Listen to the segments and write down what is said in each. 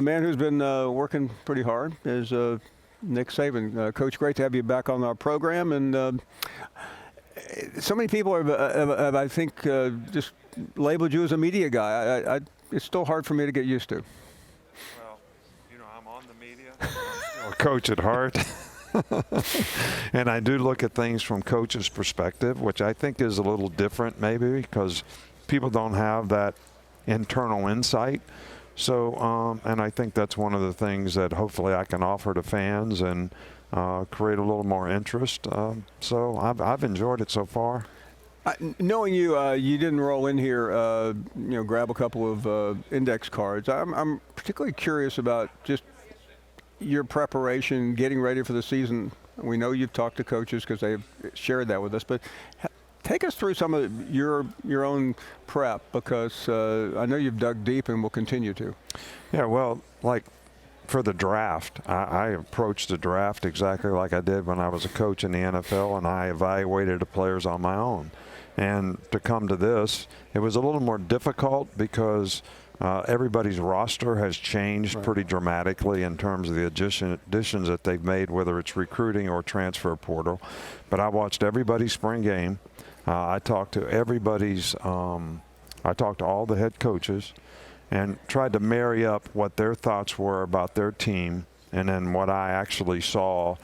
A man who's been working pretty hard is Nick Saban. Coach, great to have you back on our program. And so many people have I think, just labeled you as a media guy. It's still hard for me to get used to. Well, I'm on the media. I'm still a coach at heart. And I do look at things from coach's perspective, which I think is a little different maybe because people don't have that internal insight. So, and I think that's one of the things that hopefully I can offer to fans and create a little more interest. So I've enjoyed it so far. Knowing you, you didn't roll in here, grab a couple of index cards. I'm particularly curious about just your preparation, getting ready for the season. We know you've talked to coaches because they've shared that with us, but take us through some of your own prep because I know you've dug deep and will continue to. Yeah, well, like for the draft, I approached the draft exactly like I did when I was a coach in the NFL, and I evaluated the players on my own. And to come to this, it was a little more difficult because everybody's roster has changed pretty dramatically in terms of the additions that they've made, whether it's recruiting or transfer portal. But I watched everybody's spring game. I talked to I talked to all the head coaches and tried to marry up what their thoughts were about their team and then what I actually saw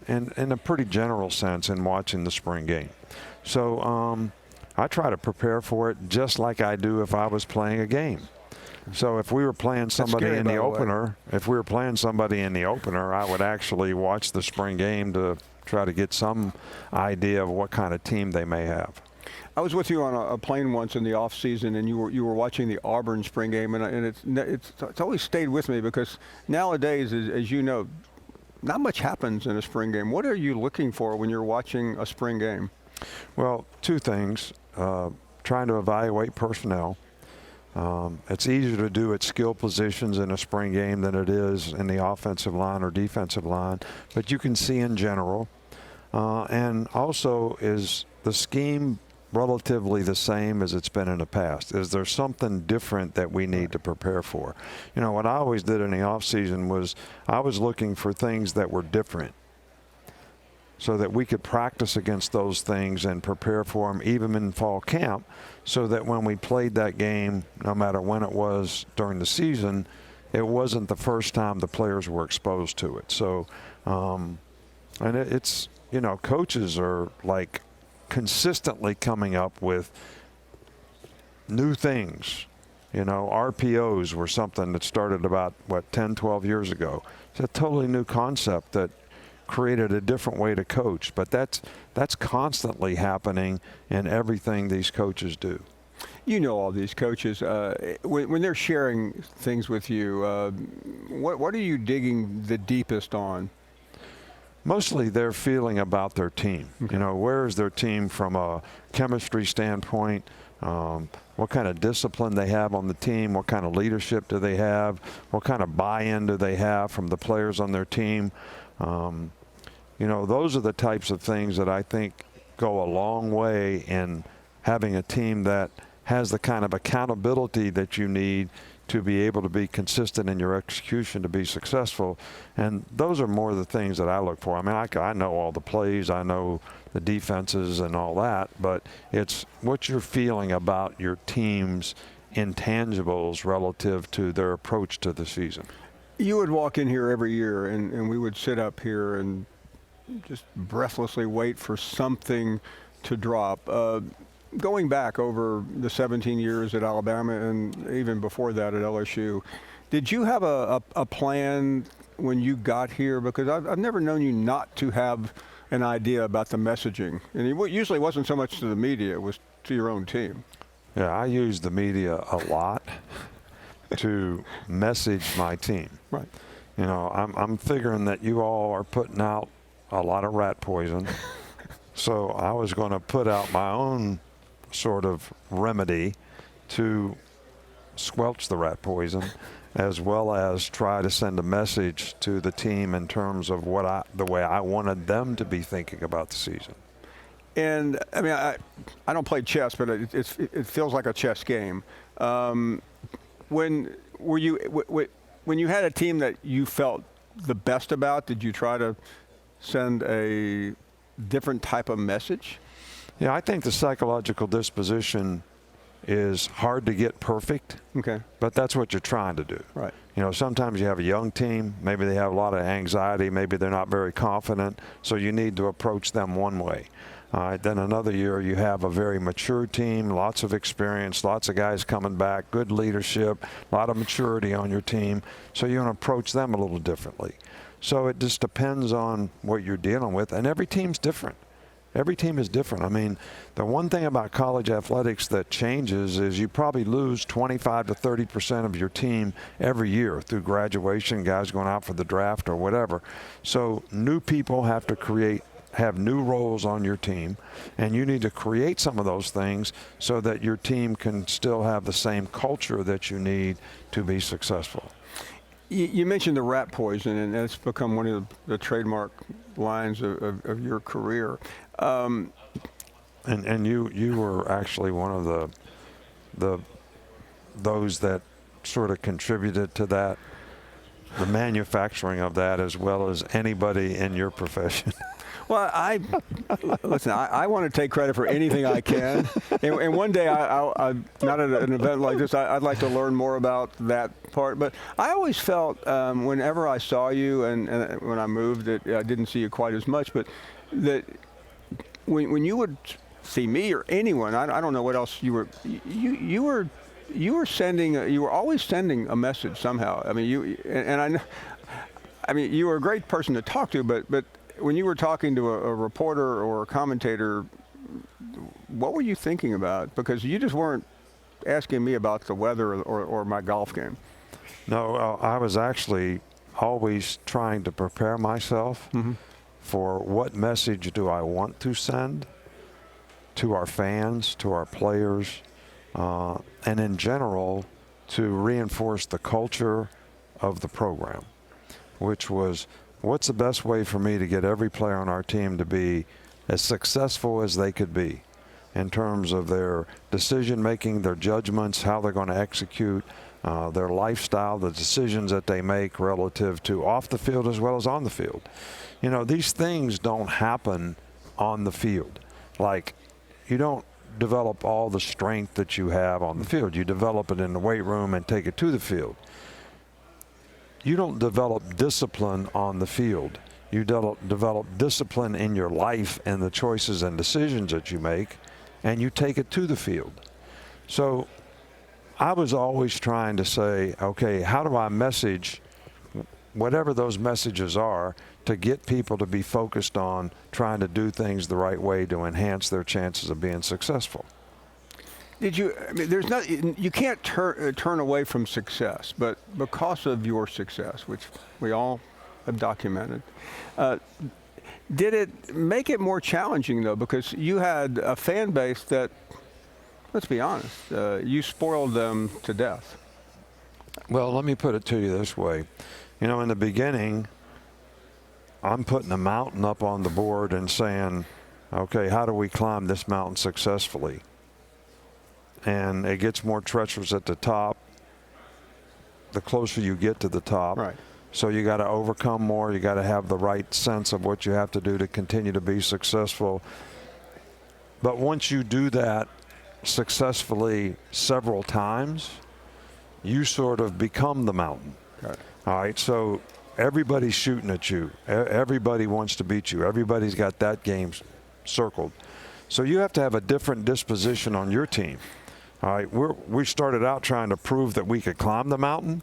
in a pretty general sense in watching the spring game. So I try to prepare for it just like I do if I was playing a game. So if we were playing somebody in the opener, I would actually watch the spring game to try to get some idea of what kind of team they may have. I was with you on a plane once in the off season, and you were watching the Auburn spring game, and it's always stayed with me because nowadays, as you know, not much happens in a spring game. What are you looking for when you're watching a spring game? Well, two things. Trying to evaluate personnel. It's easier to do at skill positions in a spring game than it is in the offensive line or defensive line, but you can see in general. And also, is the scheme relatively the same as it's been in the past? Is there something different that we need to prepare for? What I always did in the offseason was I was looking for things that were different so that we could practice against those things and prepare for them even in fall camp so that when we played that game, no matter when it was during the season, it wasn't the first time the players were exposed to it. So, and it's, coaches are like consistently coming up with new things. RPOs were something that started about, 10, 12 years ago. It's a totally new concept that created a different way to coach, but that's constantly happening in everything these coaches do. All these coaches, when they're sharing things with you, what are you digging the deepest on? Mostly their feeling about their team. Okay. Where is their team from a chemistry standpoint? What kind of discipline they have on the team? What kind of leadership do they have? What kind of buy-in do they have from the players on their team? Those are the types of things that I think go a long way in having a team that has the kind of accountability that you need to be able to be consistent in your execution to be successful. And those are more the things that I look for. I mean, I know all the plays, I know the defenses and all that, but it's what you're feeling about your team's intangibles relative to their approach to the season. You would walk in here every year, and we would sit up here and just breathlessly wait for something to drop. Going back over the 17 years at Alabama and even before that at LSU, did you have a plan when you got here? Because I've never known you not to have an idea about the messaging. And it usually wasn't so much to the media, it was to your own team. Yeah, I use the media a lot to message my team. Right. I'm figuring that you all are putting out a lot of rat poison. So I was going to put out my own sort of remedy to squelch the rat poison, as well as try to send a message to the team in terms of the way I wanted them to be thinking about the season. And I mean, I don't play chess, but it feels like a chess game. When were you when you had a team that you felt the best about, did you try to send a different type of message? Yeah, I think the psychological disposition is hard to get perfect. Okay. But that's what you're trying to do. Right. You know, sometimes you have a young team, maybe they have a lot of anxiety, maybe they're not very confident, so you need to approach them one way. All right, then another year you have a very mature team, lots of experience, lots of guys coming back, good leadership, a lot of maturity on your team, so you're going to approach them a little differently. So it just depends on what you're dealing with, and every team's different. Every team is different. I mean, the one thing about college athletics that changes is you probably lose 25 to 30% of your team every year through graduation, guys going out for the draft or whatever. So new people have to have new roles on your team, and you need to create some of those things so that your team can still have the same culture that you need to be successful. You mentioned the rat poison, and that's become one of the trademark lines of your career. And you were actually one of those that sort of contributed to that, the manufacturing of that, as well as anybody in your profession. Well, listen, I want to take credit for anything I can. And one day, I not at an event like this, I'd like to learn more about that part. But I always felt whenever I saw you and when I moved, I didn't see you quite as much, but that when you would see me or anyone, I don't know what else you were always sending a message somehow. I mean, I mean, you were a great person to talk to, but when you were talking to a reporter or a commentator, what were you thinking about? Because you just weren't asking me about the weather or my golf game. No, I was actually always trying to prepare myself for what message do I want to send to our fans, to our players, and in general to reinforce the culture of the program, which was, what's the best way for me to get every player on our team to be as successful as they could be in terms of their decision making, their judgments, how they're going to execute, their lifestyle, the decisions that they make relative to off the field as well as on the field. You know, these things don't happen on the field. Like, you don't develop all the strength that you have on the field. You develop it in the weight room and take it to the field. You don't develop discipline on the field. You develop discipline in your life and the choices and decisions that you make, and you take it to the field. So I was always trying to say, okay, how do I message whatever those messages are to get people to be focused on trying to do things the right way to enhance their chances of being successful? Did you? I mean, you can't turn away from success, but because of your success, which we all have documented, did it make it more challenging though? Because you had a fan base that, let's be honest, you spoiled them to death. Well, let me put it to you this way. You know, in the beginning, I'm putting a mountain up on the board and saying, okay, how do we climb this mountain successfully? And it gets more treacherous at the top the closer you get to the top. Right. So you got to overcome more. You got to have the right sense of what you have to do to continue to be successful. But once you do that successfully several times, you sort of become the mountain. Right. All right. So everybody's shooting at you. Everybody wants to beat you. Everybody's got that game circled. So you have to have a different disposition on your team. All right, we started out trying to prove that we could climb the mountain.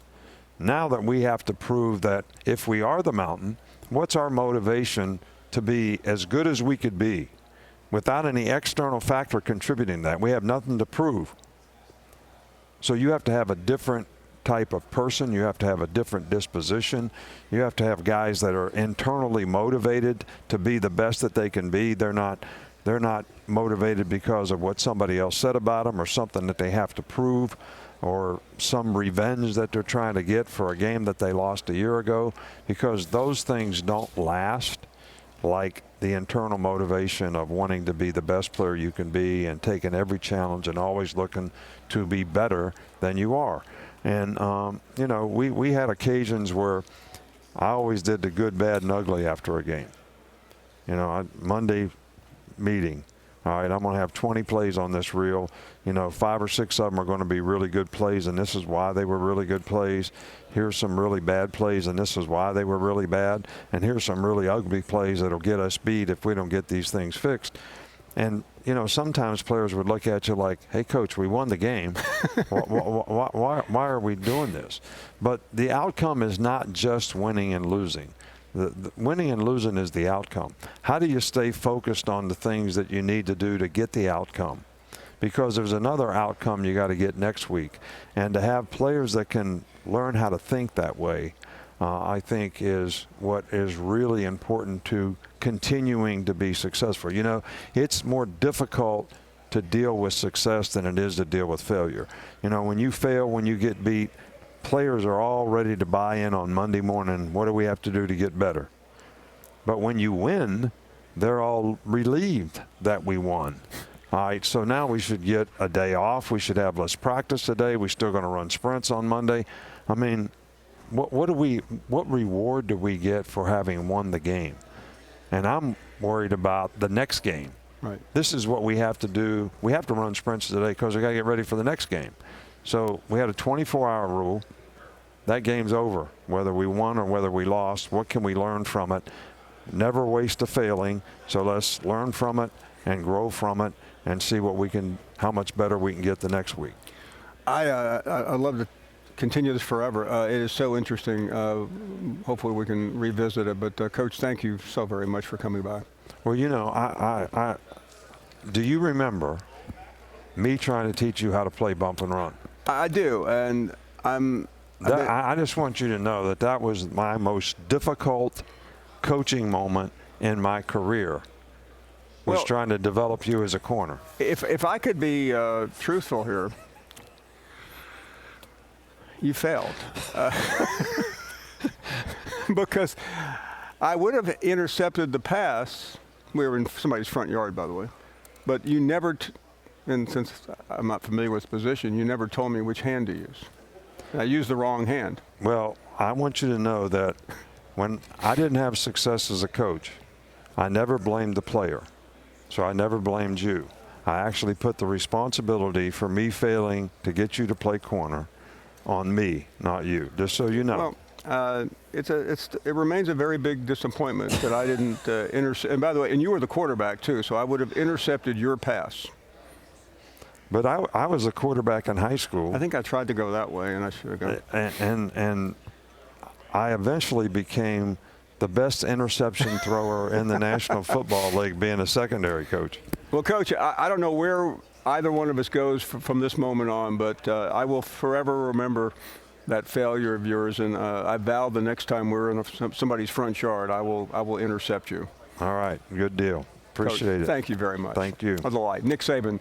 Now that we have to prove that if we are the mountain, what's our motivation to be as good as we could be without any external factor contributing to that? We have nothing to prove. So you have to have a different type of person. You have to have a different disposition. You have to have guys that are internally motivated to be the best that they can be. They're not motivated because of what somebody else said about them or something that they have to prove or some revenge that they're trying to get for a game that they lost a year ago, because those things don't last like the internal motivation of wanting to be the best player you can be and taking every challenge and always looking to be better than you are. And, you know, we had occasions where I always did the good, bad, and ugly after a game. You know, Monday meeting. All right, I'm going to have 20 plays on this reel. You know, 5 or 6 of them are going to be really good plays, and this is why they were really good plays. Here's some really bad plays, and this is why they were really bad. And here's some really ugly plays that'll get us beat if we don't get these things fixed. And, you know, sometimes players would look at you like, hey, coach, we won the game. Why are we doing this? But the outcome is not just winning and losing. The winning and losing is the outcome. How do you stay focused on the things that you need to do to get the outcome? Because there's another outcome you got to get next week. And to have players that can learn how to think that way, I think is what is really important to continuing to be successful. You know, it's more difficult to deal with success than it is to deal with failure. You know, when you fail, when you get beat, players are all ready to buy in on Monday morning. What do we have to do to get better? But when you win, they're all relieved that we won. All right, so now we should get a day off. We should have less practice today. We're still going to run sprints on Monday. I mean, what reward do we get for having won the game? And I'm worried about the next game. Right. This is what we have to do. We have to run sprints today because we got to get ready for the next game. So we had a 24-hour rule. That game's over, whether we won or whether we lost. What can we learn from it? Never waste a failing. So let's learn from it and grow from it and see what we can, how much better we can get the next week. I love to continue this forever. It is so interesting. Hopefully we can revisit it. But Coach, thank you so very much for coming by. Well, you know, do you remember me trying to teach you how to play bump and run? I do, and I just want you to know that that was my most difficult coaching moment in my career, was trying to develop you as a corner. If I could be truthful here, you failed. Because I would have intercepted the pass. We were in somebody's front yard, by the way. But you never, and since I'm not familiar with the position, you never told me which hand to use. I used the wrong hand. Well, I want you to know that when I didn't have success as a coach, I never blamed the player. So I never blamed you. I actually put the responsibility for me failing to get you to play corner on me, not you, just so you know. Well, it remains a very big disappointment that I didn't intercept. And by the way, and you were the quarterback too, so I would have intercepted your pass. But I was a quarterback in high school. I think I tried to go that way, and I should have gone. And I eventually became the best interception thrower in the National Football League, being a secondary coach. Well, Coach, I don't know where either one of us goes from this moment on, but I will forever remember that failure of yours, and I vow the next time we're in somebody's front yard, I will intercept you. All right, good deal. Appreciate Coach, it. Thank you very much. Thank you. A delight. Nick Saban.